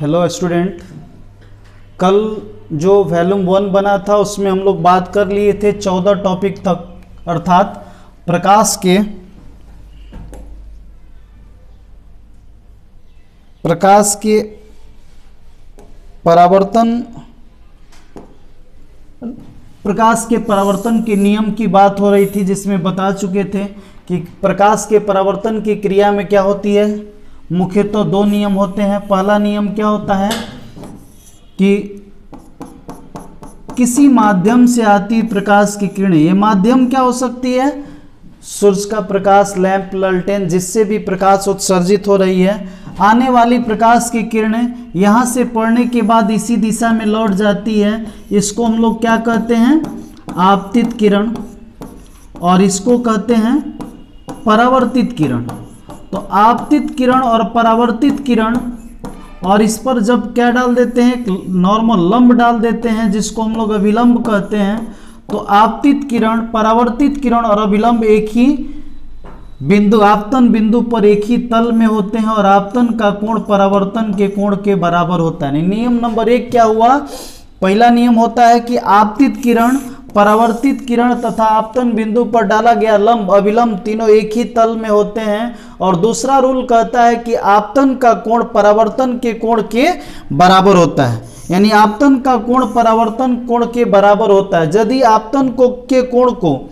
Hello student, कल जो volume 1 बना था उसमें हम लोग बात कर लिए थे 14 टॉपिक तक, अर्थात प्रकाश के परावर्तन के नियम की बात हो रही थी, जिसमें बता चुके थे कि प्रकाश के परावर्तन की क्रिया में क्या होती है। मुख्यतः दो नियम होते हैं। पहला नियम क्या होता है कि किसी माध्यम से आती प्रकाश की किरणें, ये माध्यम क्या हो सकती है, सूर्य का प्रकाश, लैंप, लालटेन, जिससे भी प्रकाश उत्सर्जित हो रही है, आने वाली प्रकाश की किरणें यहाँ से पड़ने के बाद इसी दिशा में लौट जाती है। इसको हम लोग क्या कहते हैं, आपतित किरण, और इसको कहते हैं परावर्तित किरण। तो आपतित किरण और परावर्तित किरण, और इस पर जब क्या डाल देते हैं, नॉर्मल लंब डाल देते हैं, जिसको हम लोग अभिलंब कहते हैं। तो आपतित किरण, परावर्तित किरण और अभिलंब एक ही बिंदु, आपतन बिंदु पर एक ही तल में होते हैं, और आपतन का कोण परावर्तन के कोण के बराबर होता है। नियम नंबर 1 क्या हुआ, पहला नियम होता है कि आपतित किरण, परावर्तित किरण तथा आपतन बिंदु पर डाला गया लंब, अभिलंब तीनों एक ही तल में होते हैं। और दूसरा रूल कहता है कि आपतन का कोण परावर्तन के कोण के बराबर होता है, यानी आपतन का कोण परावर्तन कोण के बराबर होता है। यदि आपतन के कोण को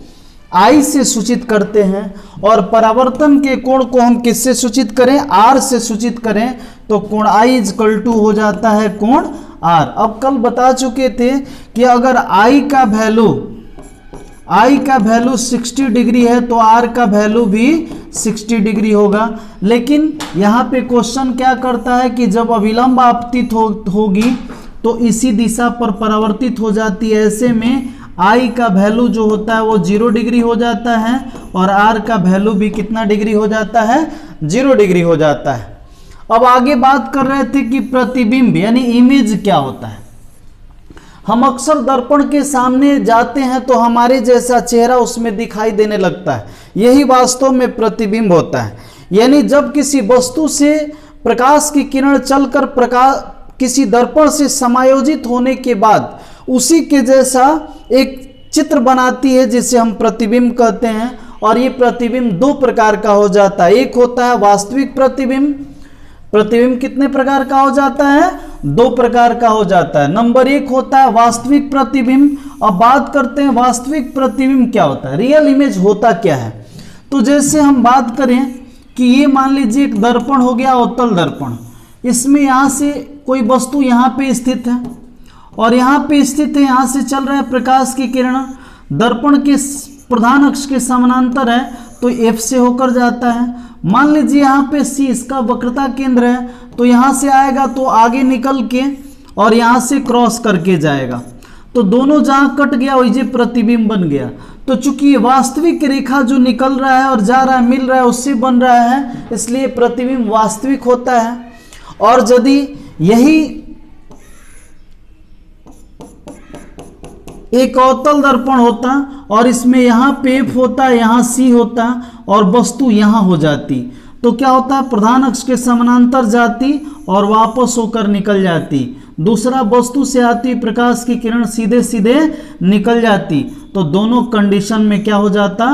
I से सूचित करते हैं और परावर्तन के कोण को हम किससे सूचित करें, R से सूचित करें, तो कोण I = हो जाता है कोण R। अब कल बता चुके थे कि अगर I का वैल्यू 60 डिग्री है तो R का वैल्यू भी 60 डिग्री होगा। लेकिन यहाँ पे क्वेश्चन क्या करता है कि जब अभिलंब आपतित होगी तो इसी दिशा पर परावर्तित हो जाती है। ऐसे में I का वैल्यू जो होता है वो 0 डिग्री हो जाता है, और R का वैल्यू भी कितना डिग्री हो जाता है, 0 डिग्री हो जाता है। अब आगे बात कर रहे थे कि प्रतिबिंब यानी इमेज क्या होता है। हम अक्सर दर्पण के सामने जाते हैं तो हमारे जैसा चेहरा उसमें दिखाई देने लगता है, यही वास्तव में प्रतिबिंब होता है। यानी जब किसी वस्तु से प्रकाश की किरण चलकर किसी दर्पण से समायोजित होने के बाद उसी के जैसा एक चित्र बनाती है, जिसे हम प्रतिबिंब कहते हैं। और ये प्रतिबिंब दो प्रकार का हो जाता है। एक होता है वास्तविक प्रतिबिंब। प्रतिबिंब कितने प्रकार का हो जाता है, 2 प्रकार का हो जाता है। नंबर 1 होता है वास्तविक प्रतिबिंब। अब बात करते हैं वास्तविक प्रतिबिंब क्या होता है, रियल इमेज होता क्या है। तो जैसे हम बात करें कि ये मान लीजिए एक दर्पण हो गया, अवतल दर्पण। इसमें यहाँ से कोई वस्तु यहाँ पे स्थित है और यहाँ पे स्थित है, यहाँ से चल रहा है प्रकाश की किरण, दर्पण के प्रधान अक्ष के समानांतर है तो F से होकर जाता है। मान लीजिए यहाँ पे C इसका वक्रता केंद्र है, तो यहाँ से आएगा तो आगे निकल के और यहाँ से क्रॉस करके जाएगा, तो दोनों जहाँ कट गया वही प्रतिबिंब बन गया। तो चूंकि वास्तविक रेखा जो निकल रहा है और जा रहा है, मिल रहा है, उससे बन रहा है, इसलिए प्रतिबिंब वास्तविक होता है। और यदि यही एक अवतल दर्पण होता और इसमें यहाँ पे F होता, यहाँ C होता और वस्तु यहाँ हो जाती, तो क्या होता, प्रधान अक्ष के समानांतर जाती और वापस होकर निकल जाती। दूसरा वस्तु से आती प्रकाश की किरण सीधे सीधे निकल जाती। तो दोनों कंडीशन में क्या हो जाता,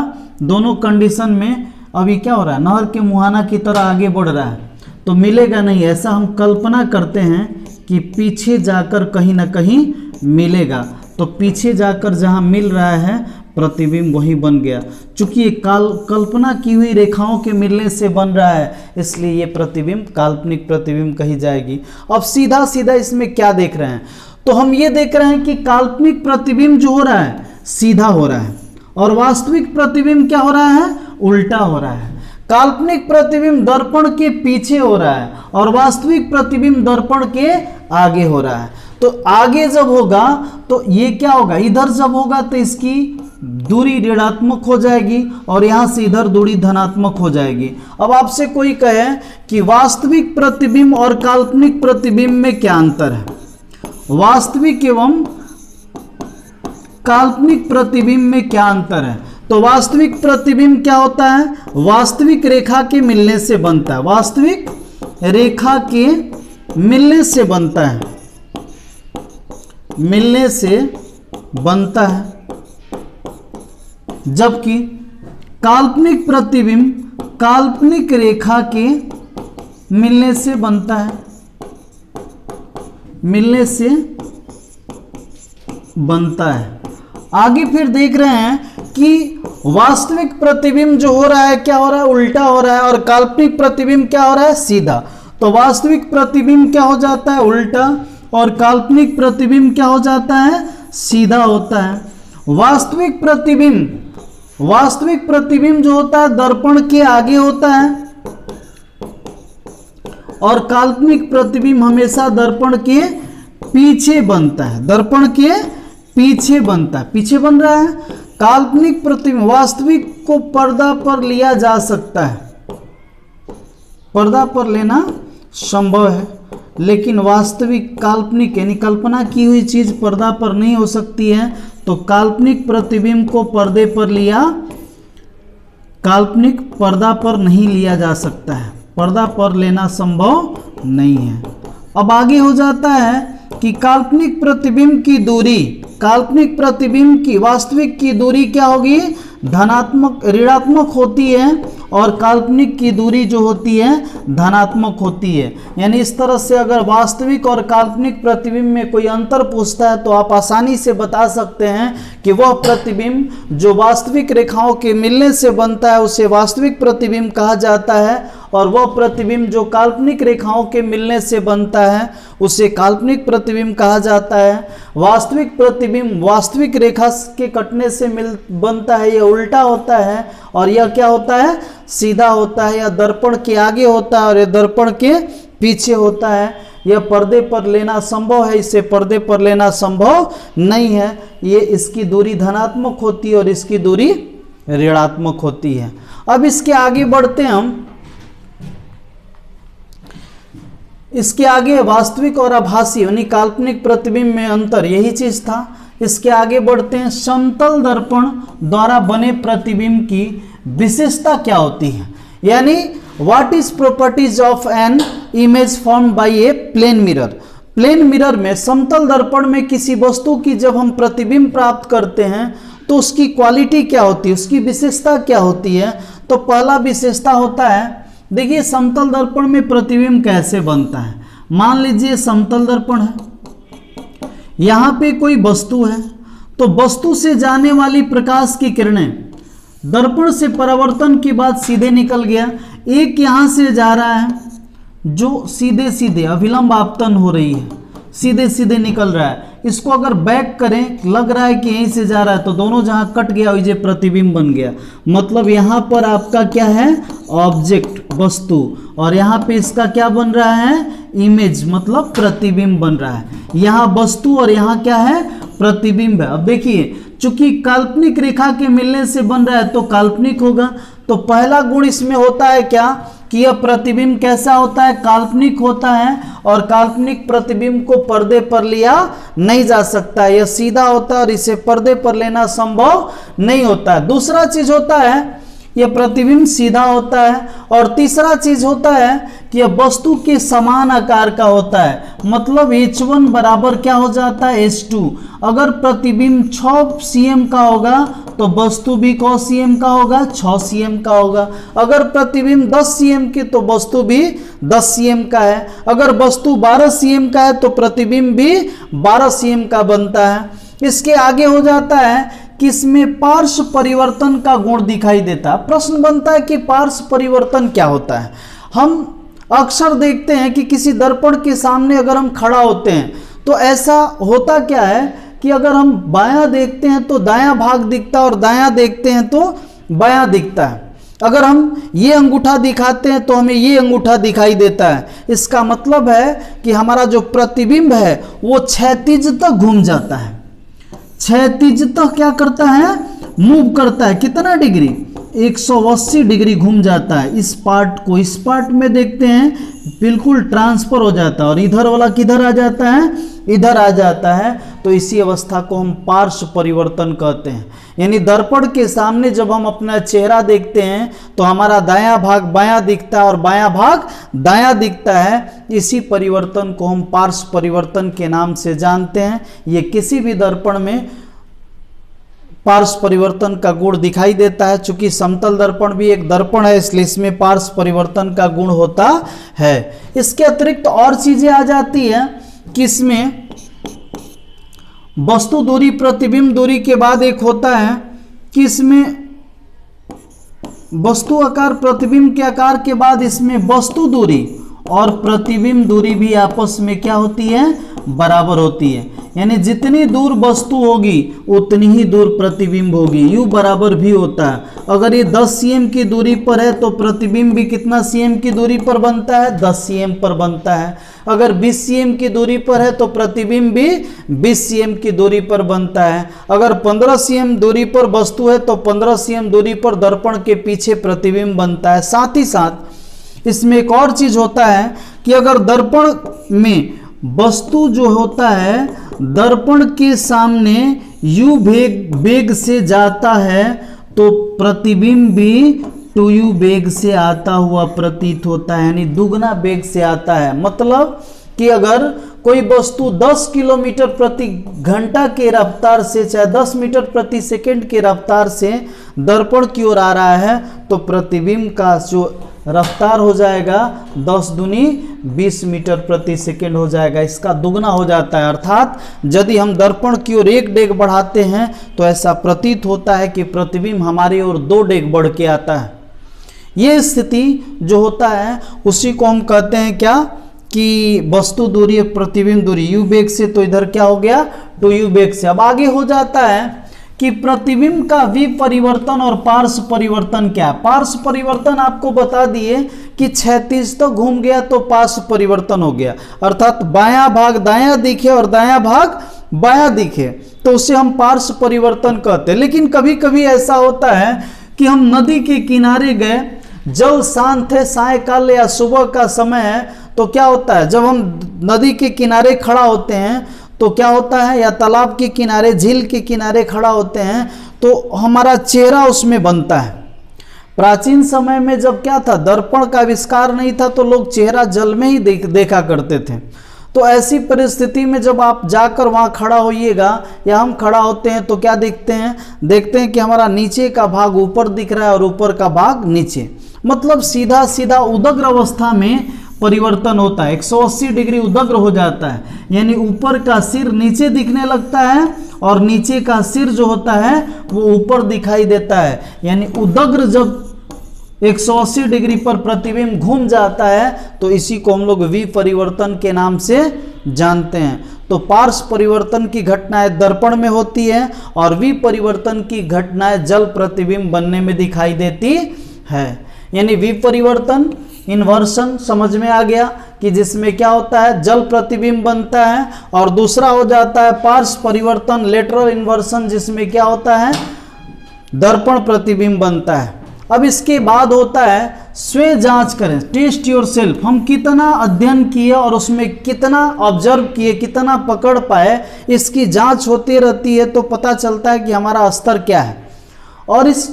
दोनों कंडीशन में अभी क्या हो रहा है, नहर के मुहाना की तरह आगे बढ़ रहा है, तो मिलेगा नहीं। ऐसा हम कल्पना करते हैं कि पीछे जाकर कहीं ना कहीं मिलेगा, तो पीछे जाकर जहां मिल रहा है प्रतिबिंब वही बन गया। चूंकि ये कल्पना की हुई रेखाओं के मिलने से बन रहा है, इसलिए ये प्रतिबिंब काल्पनिक प्रतिबिंब कही जाएगी। अब सीधा सीधा इसमें क्या देख रहे हैं, तो हम ये देख रहे हैं कि काल्पनिक प्रतिबिंब जो हो रहा है सीधा हो रहा है, और वास्तविक प्रतिबिंब क्या हो रहा है, उल्टा हो रहा है। काल्पनिक प्रतिबिंब दर्पण के पीछे हो रहा है और वास्तविक प्रतिबिंब दर्पण के आगे हो रहा है। तो आगे जब होगा तो ये क्या होगा, इधर जब होगा तो इसकी दूरी ऋणात्मक हो जाएगी और यहां से इधर दूरी धनात्मक हो जाएगी। अब आपसे कोई कहे कि वास्तविक प्रतिबिंब और काल्पनिक प्रतिबिंब में क्या अंतर है, वास्तविक एवं काल्पनिक प्रतिबिंब में क्या अंतर है, तो वास्तविक प्रतिबिंब क्या होता है, वास्तविक रेखा के मिलने से बनता है। वास्तविक रेखा के मिलने से बनता है, मिलने से बनता है, जबकि काल्पनिक प्रतिबिंब काल्पनिक रेखा के मिलने से बनता है, मिलने से बनता है। आगे फिर देख रहे हैं कि वास्तविक प्रतिबिंब जो हो रहा है क्या हो रहा है, उल्टा हो रहा है, और काल्पनिक प्रतिबिंब क्या हो रहा है, सीधा। तो वास्तविक प्रतिबिंब क्या हो जाता है, उल्टा, और काल्पनिक प्रतिबिंब क्या हो जाता है, सीधा होता है। वास्तविक प्रतिबिंब जो होता है दर्पण के आगे होता है, और काल्पनिक प्रतिबिंब हमेशा दर्पण के पीछे बनता है, दर्पण के पीछे बनता है, पीछे बन रहा है। काल्पनिक प्रतिबिंब वास्तविक को पर्दा पर लिया जा सकता है, पर्दा पर लेना संभव है, लेकिन वास्तविक काल्पनिक यानी कल्पना की हुई चीज पर्दा पर नहीं हो सकती है। तो काल्पनिक प्रतिबिंब को पर्दे पर लिया, काल्पनिक पर्दा पर नहीं लिया जा सकता है, पर्दा पर लेना संभव नहीं है। अब आगे हो जाता है कि काल्पनिक प्रतिबिंब की दूरी, काल्पनिक प्रतिबिंब की वास्तविक की दूरी क्या होगी, धनात्मक ऋणात्मक होती है, और काल्पनिक की दूरी जो होती है धनात्मक होती है। यानी इस तरह से अगर वास्तविक और काल्पनिक प्रतिबिंब में कोई अंतर पूछता है तो आप आसानी से बता सकते हैं कि वह प्रतिबिंब जो वास्तविक रेखाओं के मिलने से बनता है उसे वास्तविक प्रतिबिंब कहा जाता है, और वह प्रतिबिंब जो काल्पनिक रेखाओं के मिलने से बनता है उसे काल्पनिक प्रतिबिंब कहा जाता है। वास्तविक प्रतिबिंब वास्तविक रेखा के कटने से बनता है, यह उल्टा होता है, और यह क्या होता है, सीधा होता है, या दर्पण के आगे होता है और यह दर्पण के पीछे होता है। यह पर्दे पर लेना संभव है, इसे पर्दे पर लेना संभव नहीं है। ये इसकी दूरी धनात्मक होती है और इसकी दूरी ऋणात्मक होती है। अब इसके आगे बढ़ते हैं हम, इसके आगे वास्तविक और आभासी यानी काल्पनिक प्रतिबिंब में अंतर, यही चीज था। इसके आगे बढ़ते हैं, समतल दर्पण द्वारा बने प्रतिबिंब की विशेषता क्या होती है, यानी what is properties of an image formed by a plane mirror. Plane mirror में, समतल दर्पण में किसी वस्तु की जब हम प्रतिबिंब प्राप्त करते हैं तो उसकी क्वालिटी क्या होती है, उसकी विशेषता क्या होती है। तो पहला विशेषता होता है, देखिए समतल दर्पण में प्रतिबिंब कैसे बनता है। मान लीजिए समतल दर्पण है, यहाँ पे कोई वस्तु है, तो वस्तु से जाने वाली प्रकाश की किरणें दर्पण से परावर्तन के बाद सीधे निकल गया। एक यहाँ से जा रहा है जो सीधे सीधे अभिलंब आपतन हो रही है, सीधे सीधे निकल रहा है। इसको अगर बैक करें, लग रहा है कि यहीं से जा रहा है, तो दोनों जहाँ कट गया वही प्रतिबिंब बन गया। मतलब यहाँ पर आपका क्या है, ऑब्जेक्ट वस्तु, और यहाँ पे इसका क्या बन रहा है, इमेज मतलब प्रतिबिंब बन रहा है। यहाँ वस्तु और यहाँ क्या है, प्रतिबिंब है। अब देखिए चूंकि काल्पनिक रेखा के मिलने से बन रहा है तो काल्पनिक होगा। तो पहला गुण इसमें होता है क्या कि यह प्रतिबिंब कैसा होता है, काल्पनिक होता है, और काल्पनिक प्रतिबिंब को पर्दे पर लिया नहीं जा सकता, यह सीधा होता है और इसे पर्दे पर लेना संभव नहीं होता है। दूसरा चीज होता है यह प्रतिबिंब सीधा होता है, और तीसरा चीज होता है कि यह वस्तु के समान आकार का होता है। मतलब H1 बराबर क्या हो जाता है, H2। अगर प्रतिबिंब 6 cm का होगा तो वस्तु भी कौ cm का होगा, 6 cm का होगा। अगर प्रतिबिंब 10 cm की तो वस्तु भी 10 cm का है। अगर वस्तु 12 cm का है तो प्रतिबिंब भी 12 cm का बनता है। इसके आगे हो जाता है कि इसमें पार्श्व परिवर्तन का गुण दिखाई देता है। प्रश्न बनता है कि पार्श्व परिवर्तन क्या होता है। हम अक्सर देखते हैं कि किसी दर्पण के सामने अगर हम खड़ा होते हैं तो ऐसा होता क्या है कि अगर हम बायां देखते हैं तो दायां भाग दिखता है और दायां देखते हैं तो बायां दिखता है। अगर हम ये अंगूठा दिखाते हैं तो हमें ये अंगूठा दिखाई देता है। इसका मतलब है कि हमारा जो प्रतिबिंब है वो क्षैतिज तक घूम जाता है, क्षैतिज तक क्या करता है, मूव करता है। कितना डिग्री, 180 डिग्री घूम जाता है। इस पार्ट को इस पार्ट में देखते हैं बिल्कुल ट्रांसफर हो जाता है, और इधर वाला किधर आ जाता है, इधर आ जाता है। तो इसी अवस्था को हम पार्श्व परिवर्तन कहते हैं। यानी दर्पण के सामने जब हम अपना चेहरा देखते हैं तो हमारा दायां भाग बायां दिखता है और बायां भाग दायां दिखता है। इसी परिवर्तन को हम पार्श्व परिवर्तन के नाम से जानते हैं। ये किसी भी दर्पण में पार्श्व परिवर्तन का गुण दिखाई देता है। चूंकि समतल दर्पण भी एक दर्पण है इसलिए इसमें पार्श्व परिवर्तन का गुण होता है। इसके अतिरिक्त और चीजें आ जाती है कि इसमें वस्तु दूरी प्रतिबिंब दूरी के बाद एक होता है कि इसमें वस्तु आकार प्रतिबिंब के आकार के बाद इसमें वस्तु दूरी और प्रतिबिंब दूरी भी आपस में क्या होती है, बराबर होती है। यानी जितनी दूर वस्तु होगी उतनी ही दूर प्रतिबिंब होगी। यू बराबर भी होता है। अगर ये 10 cm की दूरी पर है तो प्रतिबिंब भी कितना cm की दूरी पर बनता है, 10 cm पर बनता है। अगर 20 cm की दूरी पर है तो प्रतिबिंब भी 20 cm की दूरी पर बनता है। अगर 15 cm दूरी पर वस्तु है तो 15 cm दूरी पर दर्पण के पीछे प्रतिबिंब बनता है। साथ ही साथ इसमें एक और चीज होता है कि अगर दर्पण में वस्तु जो होता है दर्पण के सामने u वेग से जाता है तो प्रतिबिंब भी 2u वेग से आता हुआ प्रतीत होता है, यानी दुगना वेग से आता है। मतलब कि अगर कोई वस्तु 10 किलोमीटर प्रति घंटा के रफ्तार से चाहे 10 मीटर प्रति सेकंड के रफ्तार से दर्पण की ओर आ रहा है तो प्रतिबिंब का जो रफ्तार हो जाएगा 10 दूनी 20 मीटर प्रति सेकंड हो जाएगा, इसका दुगना हो जाता है। अर्थात यदि हम दर्पण की ओर 1 डेग बढ़ाते हैं तो ऐसा प्रतीत होता है कि प्रतिबिंब हमारी ओर 2 डेग बढ़ के आता है। ये स्थिति जो होता है उसी को हम कहते हैं क्या कि वस्तु दूरी प्रतिबिंब दूरी u वेग से, तो इधर क्या हो गया 2u वेग से। अब आगे हो जाता है कि प्रतिबिंब का विपरिवर्तन और पार्श्व परिवर्तन क्या है। पार्श्व परिवर्तन आपको बता दिए कि क्षैतिज तो घूम गया तो पार्श्व परिवर्तन हो गया, अर्थात बायां भाग दायां दिखे और दायां भाग बायां दिखे तो उसे हम पार्श्व परिवर्तन कहते हैं। लेकिन कभी कभी ऐसा होता है कि हम नदी के किनारे गए, जल शांत है, सायकाल या सुबह का समय है, तो क्या होता है जब हम नदी के किनारे खड़ा होते हैं तो क्या होता है, या तालाब के किनारे झील के किनारे खड़ा होते हैं तो हमारा चेहरा उसमें बनता है। प्राचीन समय में जब क्या था, दर्पण का आविष्कार नहीं था तो लोग चेहरा जल में ही देखा करते थे। तो ऐसी परिस्थिति में जब आप जाकर वहाँ खड़ा होइएगा या हम खड़ा होते हैं तो क्या देखते हैं कि हमारा नीचे का भाग ऊपर दिख रहा है और ऊपर का भाग नीचे, मतलब सीधा सीधा उदग्र अवस्था में परिवर्तन होता है। 180 डिग्री उदग्र हो जाता है, यानी ऊपर का सिर नीचे दिखने लगता है और नीचे का सिर जो होता है वो ऊपर दिखाई देता है। यानी उदग्र जब 180 डिग्री पर प्रतिबिंब घूम जाता है तो इसी को हम लोग विपरिवर्तन के नाम से जानते हैं। तो पार्श्व परिवर्तन की घटनाएं दर्पण में होती है और विपरिवर्तन की घटनाएं जल प्रतिबिंब बनने में दिखाई देती है। यानी विपरिवर्तन इन्वर्सन समझ में आ गया कि जिसमें क्या होता है जल प्रतिबिंब बनता है, और दूसरा हो जाता है पार्श्व परिवर्तन लेटरल इन्वर्सन जिसमें क्या होता है दर्पण प्रतिबिंब बनता है। अब इसके बाद होता है स्वयं जांच करें, टेस्ट योर सेल्फ। हम कितना अध्ययन किए और उसमें कितना ऑब्जर्व किए, कितना पकड़ पाए, इसकी जांच होती रहती है तो पता चलता है कि हमारा स्तर क्या है। और इस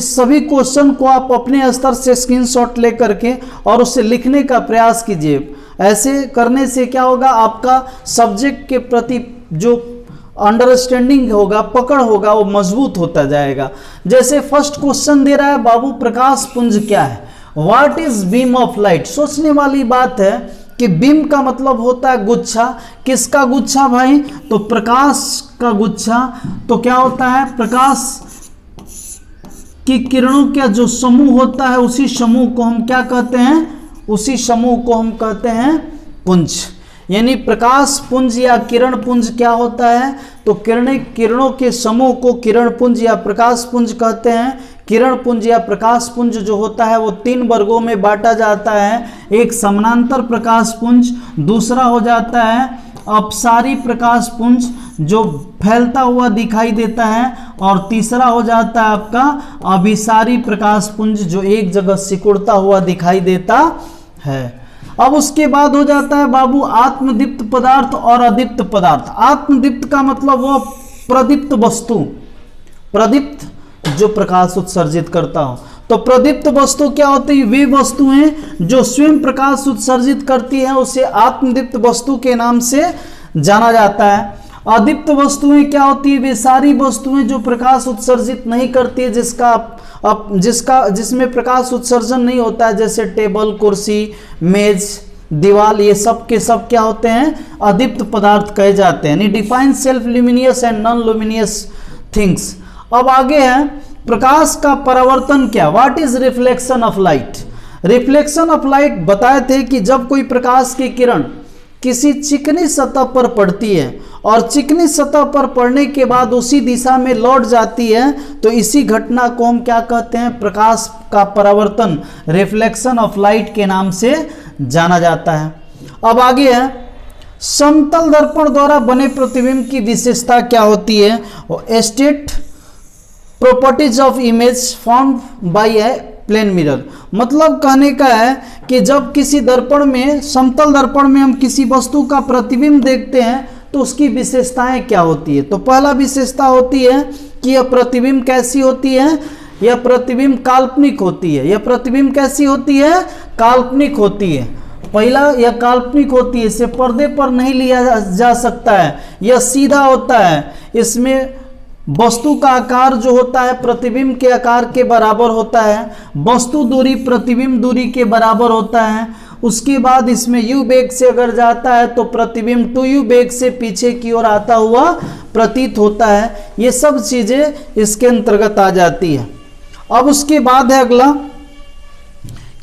सभी क्वेश्चन को आप अपने स्तर से स्क्रीनशॉट ले करके और उसे लिखने का प्रयास कीजिए। ऐसे करने से क्या होगा, आपका सब्जेक्ट के प्रति जो अंडरस्टैंडिंग होगा, पकड़ होगा, वो मजबूत होता जाएगा। जैसे फर्स्ट क्वेश्चन दे रहा है बाबू प्रकाश पुंज क्या है, what is beam of light. सोचने वाली बात है कि बीम का मतलब होता है गुच्छा। किसका गुच्छा भाई, तो प्रकाश का गुच्छा। तो क्या होता है, प्रकाश कि किरणों का जो समूह होता है उसी समूह को हम क्या कहते हैं, उसी समूह को हम कहते हैं पुंज। यानी प्रकाश पुंज या किरण पुंज क्या होता है, तो किरणों के समूह को किरण पुंज या प्रकाश पुंज कहते हैं। किरण पुंज या प्रकाश पुंज जो होता है वो 3 वर्गों में बांटा जाता है। एक समानांतर प्रकाश पुंज, दूसरा हो जाता है अपसारी प्रकाश पुंज जो फैलता हुआ दिखाई देता है, और तीसरा हो जाता है आपका अभिसारी प्रकाश पुंज जो एक जगह सिकुड़ता हुआ दिखाई देता है। अब उसके बाद हो जाता है बाबू आत्मदीप्त पदार्थ और अदीप्त पदार्थ। आत्मदीप्त का मतलब वो प्रदीप्त वस्तु, प्रदीप्त जो प्रकाश उत्सर्जित करता हो। तो प्रदीप्त वस्तु क्या होती है? वे वस्तुएं जो स्वयं प्रकाश उत्सर्जित करती है उसे आत्मदीप्त वस्तु के नाम से जाना जाता है। अदीप्त वस्तुएं क्या होती है? वे सारी वस्तुएं जो प्रकाश उत्सर्जित नहीं करती है, जिसमें प्रकाश उत्सर्जन नहीं होता है, जैसे टेबल, कुर्सी, मेज, दीवार, ये सब के सब क्या होते हैं? अदीप्त पदार्थ कहे जाते हैं। यानी define self luminous and non luminous things. अब आगे है प्रकाश का परावर्तन क्या? What is reflection of light? Reflection of light बताए थे कि जब कोई प्रकाश की किरण किसी चिकनी सतह पर पड़ती है और चिकनी सतह पर पड़ने के बाद उसी दिशा में लौट जाती है, तो इसी घटना को हम क्या कहते हैं? प्रकाश का परावर्तन, रिफ्लेक्शन ऑफ लाइट के नाम से जाना जाता है। अब आगे है समतल दर्पण द्वारा बने प्रतिबिंब की विशेषता क्या होती है? State properties of image formed by a plane mirror. मतलब कहने का है कि जब किसी दर्पण में, समतल दर्पण में हम किसी वस्तु का प्रतिबिंब देखते हैं तो उसकी विशेषताएं क्या होती है? तो पहला विशेषता होती है कि यह प्रतिबिंब कैसी होती है? यह प्रतिबिंब काल्पनिक होती है। यह प्रतिबिंब कैसी होती है? काल्पनिक होती है। पहला, यह काल्पनिक होती है, इसे पर्दे पर नहीं लिया जा सकता है। यह सीधा होता है, इसमें वस्तु का आकार जो होता है प्रतिबिंब के आकार के बराबर होता है। वस्तु दूरी प्रतिबिंब दूरी के बराबर होता है। उसके बाद इसमें u वेग से अगर जाता है तो प्रतिबिंब 2u वेग से पीछे की ओर आता हुआ प्रतीत होता है। ये सब चीजें इसके अंतर्गत आ जाती है। अब उसके बाद है अगला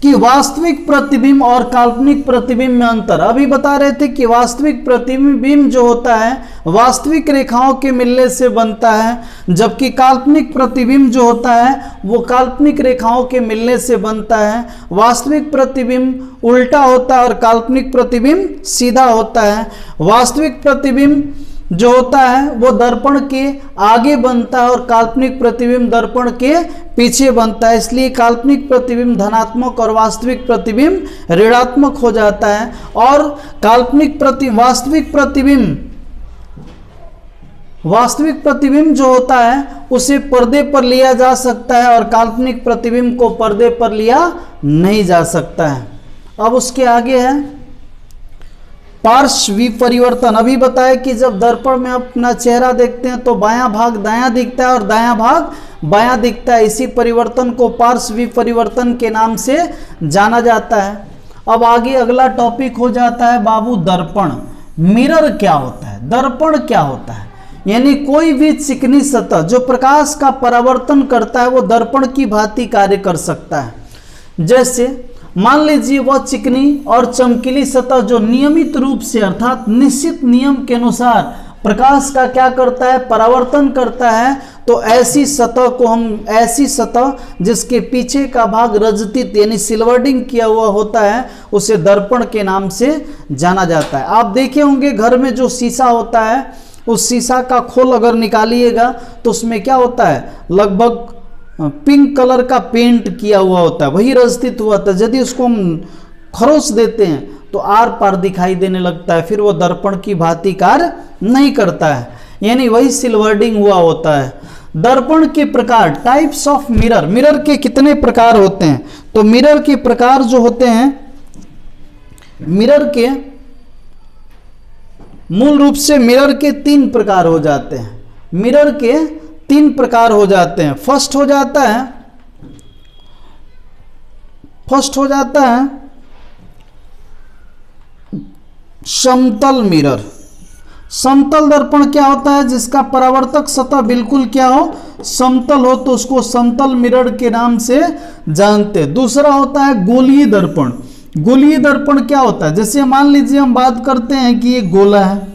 कि वास्तविक प्रतिबिंब और काल्पनिक प्रतिबिंब में अंतर। अभी बता रहे थे कि वास्तविक प्रतिबिंब जो होता है वास्तविक रेखाओं के मिलने से बनता है, जबकि काल्पनिक प्रतिबिंब जो होता है वो काल्पनिक रेखाओं के मिलने से बनता है। वास्तविक प्रतिबिंब उल्टा होता है और काल्पनिक प्रतिबिंब सीधा होता है। वास्तविक प्रतिबिंब जो होता है वो दर्पण के आगे बनता है और काल्पनिक प्रतिबिंब दर्पण के पीछे बनता है। इसलिए काल्पनिक प्रतिबिंब धनात्मक और वास्तविक प्रतिबिंब ऋणात्मक हो जाता है। और वास्तविक प्रतिबिंब जो होता है उसे पर्दे पर लिया जा सकता है और काल्पनिक प्रतिबिंब को पर्दे पर लिया नहीं जा सकता है। अब उसके आगे है पार्श्व विपरिवर्तन। अभी बताया कि जब दर्पण में अपना चेहरा देखते हैं तो बायां भाग दायां दिखता है और दायां भाग बायां दिखता है। इसी परिवर्तन को पार्श्व विपरिवर्तन के नाम से जाना जाता है। अब आगे अगला टॉपिक हो जाता है बाबू दर्पण। मिरर क्या होता है? दर्पण क्या होता है? यानी कोई भी चिकनी सतह जो प्रकाश का परावर्तन करता है वो दर्पण की भांति कार्य कर सकता है। जैसे मान लीजिए वह चिकनी और चमकीली सतह जो नियमित रूप से अर्थात निश्चित नियम के अनुसार प्रकाश का क्या करता है? परावर्तन करता है। तो ऐसी सतह को हम, ऐसी सतह जिसके पीछे का भाग रजतित यानी सिल्वर्डिंग किया हुआ होता है उसे दर्पण के नाम से जाना जाता है। आप देखे होंगे घर में जो शीशा होता है उस शीशा का खोल अगर निकालिएगा तो उसमें क्या होता है? लगभग पिंक कलर का पेंट किया हुआ होता है, वही रजतित हुआ था। यदि उसको हम खरोच देते हैं तो आर पार दिखाई देने लगता है, फिर वो दर्पण की भांति कार्य नहीं करता है, यानी वही सिल्वर्डिंग हुआ होता है। दर्पण के प्रकार, टाइप्स ऑफ मिरर। मिरर के कितने प्रकार होते हैं? तो मिरर के प्रकार जो होते हैं, मिरर के मूल रूप से मिरर के 3 प्रकार हो जाते हैं। मिरर के 3 प्रकार हो जाते हैं। फर्स्ट हो जाता है समतल मिरर। समतल दर्पण क्या होता है? जिसका परावर्तक सतह बिल्कुल क्या हो? समतल हो, तो उसको समतल मिरर के नाम से जानते हैं। दूसरा होता है गोलीय दर्पण। गोलीय दर्पण क्या होता है? जैसे मान लीजिए हम बात करते हैं कि ये गोला है,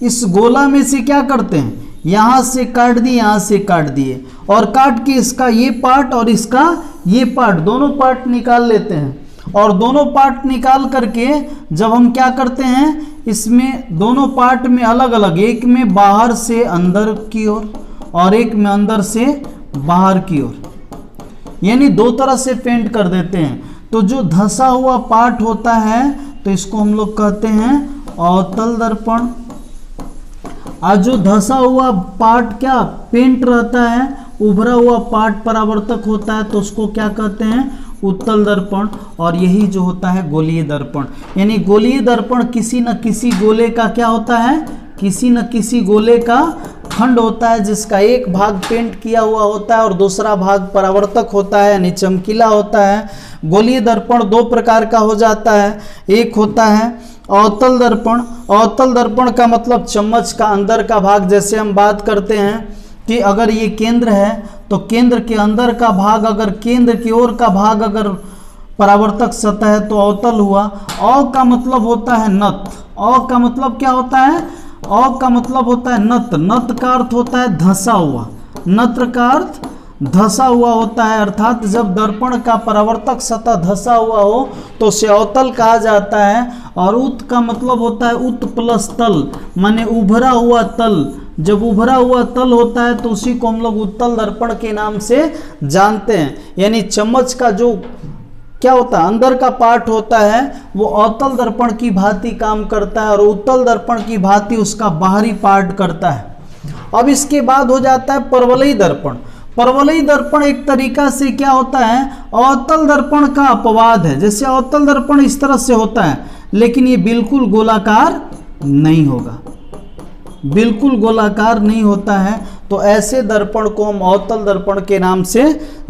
इस गोला में से क्या करते हैं? यहाँ से काट दिए, यहाँ से काट दिए और काट के इसका ये पार्ट और इसका ये पार्ट, दोनों पार्ट निकाल लेते हैं। और दोनों पार्ट निकाल करके जब हम क्या करते हैं, इसमें दोनों पार्ट में अलग अलग, एक में बाहर से अंदर की ओर और एक में अंदर से बाहर की ओर, यानी 2 तरह से पेंट कर देते हैं। तो जो धंसा हुआ पार्ट होता है तो इसको हम लोग कहते हैं अवतल दर्पण। और जो धंसा हुआ पार्ट क्या पेंट रहता है, उभरा हुआ पार्ट परावर्तक होता है, तो उसको क्या कहते हैं उत्तल दर्पण। और यही जो होता है गोलीय दर्पण। यानी गोलीय दर्पण किसी न किसी गोले का क्या होता है, किसी न किसी गोले का खंड होता है जिसका एक भाग पेंट किया हुआ होता है और दूसरा भाग परावर्तक होता है यानी चमकीला होता है। गोलीय दर्पण दो प्रकार का हो जाता है, एक होता है अवतल दर्पण। अवतल दर्पण का मतलब चम्मच का अंदर का भाग, जैसे हम बात करते हैं कि अगर ये केंद्र है तो केंद्र के अंदर का भाग, अगर केंद्र की ओर का भाग अगर परावर्तक सतह है तो अवतल हुआ। अ का मतलब होता है नत। अ का मतलब क्या होता है, अ का मतलब होता है नत। नत का अर्थ होता है धंसा हुआ, नत्र का अर्थ धंसा हुआ होता है। अर्थात जब दर्पण का परावर्तक सतह धंसा हुआ हो तो उसे अवतल कहा जाता है। और उत का मतलब होता है उत प्लस तल, माने उभरा हुआ तल। जब उभरा हुआ तल होता है तो उसी को हम लोग उत्तल दर्पण के नाम से जानते हैं। यानी चम्मच का जो क्या होता है अंदर का पार्ट होता है वो अवतल दर्पण की भांति काम करता है और उत्तल दर्पण की भांति उसका बाहरी पार्ट करता है। अब इसके बाद हो जाता है परवलयी दर्पण। परवलयी दर्पण एक तरीका से क्या होता है अवतल दर्पण का अपवाद है। जैसे अवतल दर्पण इस तरह से होता है लेकिन ये बिल्कुल गोलाकार नहीं होगा, बिल्कुल गोलाकार नहीं होता है। तो ऐसे दर्पण को हम अवतल दर्पण के नाम से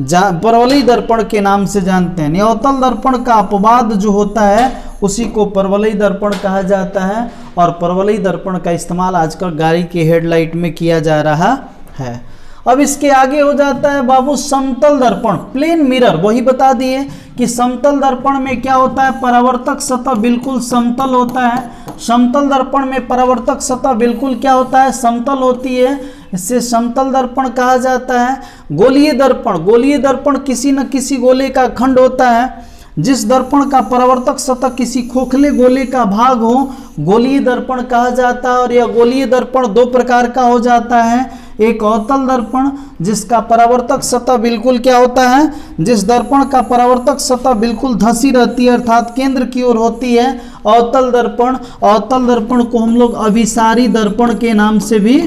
परवलयी दर्पण के नाम से जानते हैं। अवतल दर्पण का अपवाद जो होता है उसी को परवलयी दर्पण कहा जाता है। और परवलयी दर्पण का इस्तेमाल आजकल गाड़ी के हेडलाइट में किया जा रहा है। अब इसके आगे हो जाता है बाबू समतल दर्पण, प्लेन मिरर। वही बता दिए कि समतल दर्पण में क्या होता है परावर्तक सतह बिल्कुल समतल होता है। समतल दर्पण में परावर्तक सतह बिल्कुल क्या होता है समतल होती है, इससे समतल दर्पण कहा जाता है। गोलीय दर्पण, गोलीय दर्पण किसी न किसी गोले का खंड होता है। जिस दर्पण का परावर्तक सतह किसी खोखले गोले का भाग हो गोलीय दर्पण कहा जाता है। और यह गोलीय दर्पण दो प्रकार का हो जाता है, एक अवतल दर्पण जिसका परावर्तक सतह बिल्कुल क्या होता है, जिस दर्पण का परावर्तक सतह बिल्कुल धंसी रहती है अर्थात केंद्र की ओर होती है, अवतल दर्पण। अवतल दर्पण को हम लोग अभिसारी दर्पण के नाम से भी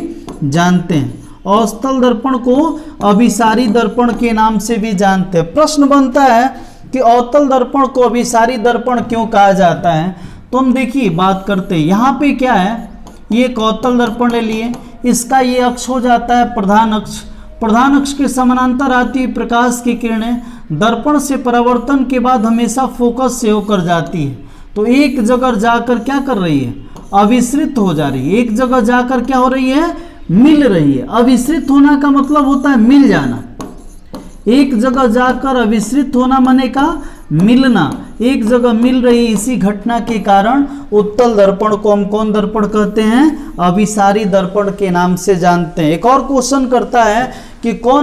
जानते हैं। अवतल दर्पण को अभिसारी दर्पण के नाम से भी जानते हैं। प्रश्न बनता है कि अवतल दर्पण को अभिसारी दर्पण क्यों कहा जाता है। तो हम देखिए बात करते हैं, यहाँ पे क्या है, ये एक अवतल दर्पण ले लिए, इसका ये अक्ष हो जाता है प्रधान अक्ष। प्रधान अक्ष के समानांतर आती हुई प्रकाश की किरणें दर्पण से परावर्तन के बाद हमेशा फोकस से होकर जाती है। तो एक जगह जाकर क्या कर रही है, अभिसृत हो जा रही है। एक जगह जाकर क्या हो रही है, मिल रही है। अभिसृत होना का मतलब होता है मिल जाना। एक जगह जाकर अभिसृत होना माने का मिलना, एक जगह मिल रही। इसी घटना के कारण उत्तल दर्पण को हम कौन दर्पण कहते हैं, अभिसारी दर्पण के नाम से जानते हैं। एक और क्वेश्चन करता है कि कौन